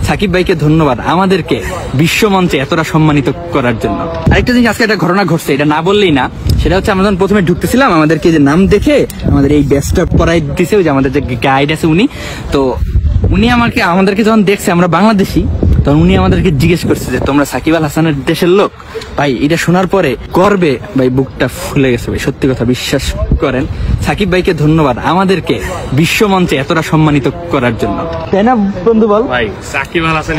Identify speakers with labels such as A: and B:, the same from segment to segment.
A: সাকিব ভাইকে ধন্যবাদ আমাদেরকে বিশ্বমঞ্চে এতটা সম্মানিত করার জন্য। আরেকটা জিনিস, আজকে একটা ঘটনা ঘটছে, এটা না বললেই না। সেটা হচ্ছে আমরা যখন প্রথমে ঢুকতেছিলাম আমাদেরকে যে নাম দেখে আমাদের এই ব্যাচটা পড়াই দিছে, ওই যে আমাদের যে গাইড আছে উনি, তো উনি আমাদেরকে যখন দেখছে আমরা বাংলাদেশি, তখন উনি আমাদেরকে জিজ্ঞেস করছে যে তোমরা সাকিব আল হাসানের দেশের লোক। ভাই এটা শোনার পরে গর্বে ভাই বুকটা ফুলে গেছে ভাই, সত্যি কথা বিশ্বাস করেন। সাকিব ভাইকে ধন্যবাদ আমাদেরকে বিশ্বমঞ্চে এতটা সম্মানিত করার জন্য, তাই না বন্ধু বল?
B: ভাই সাকিব আল হাসান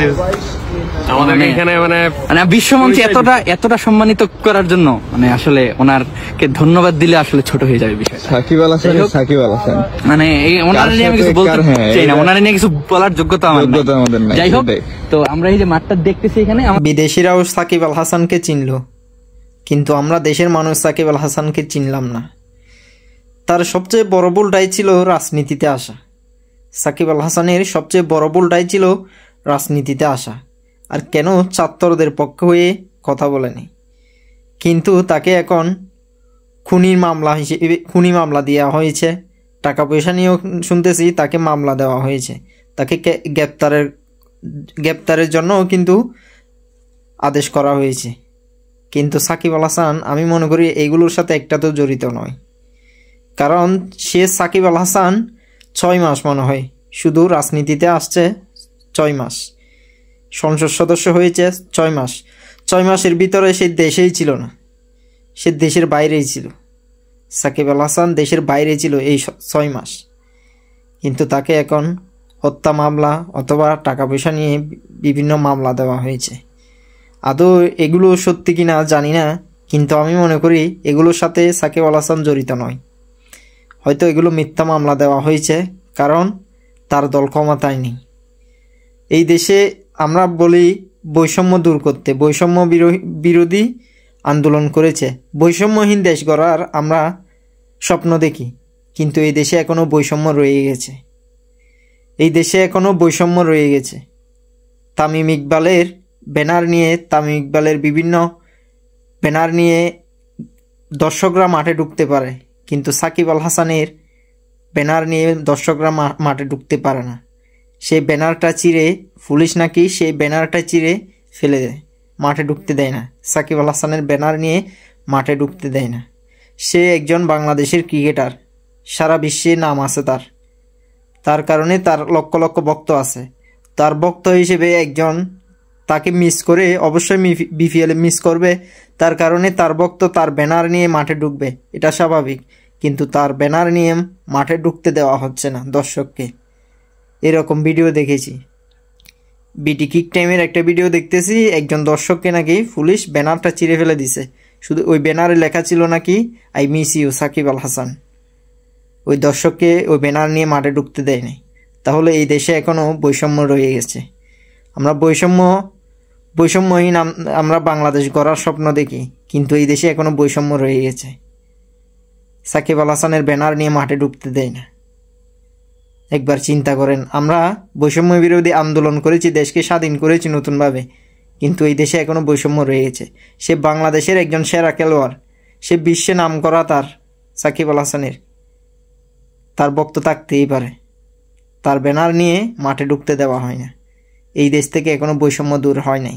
B: আমাদের এখানে মানে
A: বিশ্বমঞ্চে এতটা সম্মানিত করার জন্য, মানে আসলে ওনারকে ধন্যবাদ দিলে আসলে ছোট হয়ে যাবে বিষয়।
C: সাকিব আল হাসান
A: মানে ওনার নিয়ে আমি কিছু বলতে চাই না, ওনার নিয়ে কিছু বলার যোগ্যতা আমাদের নাই। যাই হোক, তো আমরা এই যে মাঠটা দেখতেছি এখানে,
D: বিদেশিরাও সাকিব আল হাসানকে চিনল, কিন্তু আমরা দেশের মানুষ সাকিব আল হাসানকে চিনলাম না। তার সবচেয়ে বড় ভুলটাই ছিল রাজনীতিতে আসা। সাকিব আল হাসানের সবচেয়ে বড় ভুলটাই ছিল রাজনীতিতে আসা, আর কেন ছাত্রদের পক্ষে হয়ে কথা বলেনি। কিন্তু তাকে এখন খুনি মামলা দেওয়া হয়েছে, টাকা পয়সা নিয়েও শুনতেছি তাকে মামলা দেওয়া হয়েছে, তাকে গ্রেপ্তারের জন্য কিন্তু আদেশ করা হয়েছে। কিন্তু সাকিব আল হাসান আমি মনে করি এইগুলোর সাথে একটা তো জড়িত নয়, কারণ সাকিব আল হাসান 6 মাস মনে হয় শুধু রাজনীতিতে আসছে, 6 মাস সংসদ সদস্য হয়েছে, 6 মাসের ভিতরে সে দেশেই ছিল না, সে দেশের বাইরেই ছিল। সাকিব আল হাসান দেশের বাইরে ছিল এই 6 মাস, কিন্তু তাকে এখন হত্যা মামলা অথবা টাকা পয়সা নিয়ে বিভিন্ন মামলা দেওয়া হয়েছে। আদৌ এগুলো সত্যি কিনা জানি না, কিন্তু আমি মনে করি এগুলোর সাথে সাকিব আল হাসান জড়িত নয়। হয়তো এগুলো মিথ্যা মামলা দেওয়া হয়েছে, কারণ তার দল ক্ষমতায় নেই। এই দেশে আমরা বলি বৈষম্য দূর করতে, বৈষম্য বিরোধী আন্দোলন করেছে, বৈষম্যহীন দেশ গড়ার আমরা স্বপ্ন দেখি, কিন্তু এই দেশে এখনও বৈষম্য রয়ে গেছে। এই দেশে এখনও বৈষম্য রয়ে গেছে। তামিম ইকবালের ব্যানার নিয়ে, তামিম ইকবালের বিভিন্ন ব্যানার নিয়ে দর্শকরা মাঠে ঢুকতে পারে, কিন্তু সাকিব আল হাসানের ব্যানার নিয়ে দর্শকরা মাঠে ঢুকতে পারে না। সেই ব্যানারটা চিরে, পুলিশ নাকি সেই ব্যানারটা চিরে ফেলে দেয়, মাঠে ঢুকতে দেয় না। সাকিব আল হাসানের ব্যানার নিয়ে মাঠে ঢুকতে দেয় না। সে একজন বাংলাদেশের ক্রিকেটার, সারা বিশ্বে নাম আছে তার কারণে তার লক্ষ লক্ষ ভক্ত আছে। তার ভক্ত হিসেবে একজন তাকে মিস করে, অবশ্যই বিপিএল মিস করবে, তার কারণে তার ভক্ত তার ব্যানার নিয়ে মাঠে ঢুকবে, এটা স্বাভাবিক। কিন্তু তার ব্যানার নিয়ে মাঠে ঢুকতে দেওয়া হচ্ছে না দর্শককে। এরকম ভিডিও দেখেছি, বিটি কিক টাইমের একটা ভিডিও দেখতেছি, একজন দর্শককে নাকি পুলিশ ব্যানারটা চিরে ফেলে দিছে, শুধু ওই ব্যানারে লেখা ছিল নাকি I miss you Shakib Al Hasan. ওই দর্শককে ওই ব্যানার নিয়ে মাঠে ঢুকতে দেয় নাই। তাহলে এই দেশে এখনও বৈষম্য রয়ে গেছে। আমরা বৈষম্যহীন আমরা বাংলাদেশ গড়ার স্বপ্ন দেখি, কিন্তু এই দেশে এখনও বৈষম্য রয়ে গেছে। সাকিব আল হাসানের ব্যানার নিয়ে মাঠে ঢুকতে দেয় না। একবার চিন্তা করেন, আমরা বৈষম্য বিরোধী আন্দোলন করেছি, দেশকে স্বাধীন করেছি নতুনভাবে, কিন্তু এই দেশে এখনও বৈষম্য রয়ে গেছে। সে বাংলাদেশের একজন সেরা খেলোয়াড়, সে বিশ্বে নাম করা তার সাকিব আল হাসানের, তার ভক্ত থাকতেই পারে, তার ব্যানার নিয়ে মাঠে ঢুকতে দেওয়া হয় না। এই দেশ থেকে এখনও বৈষম্য দূর হয় নাই।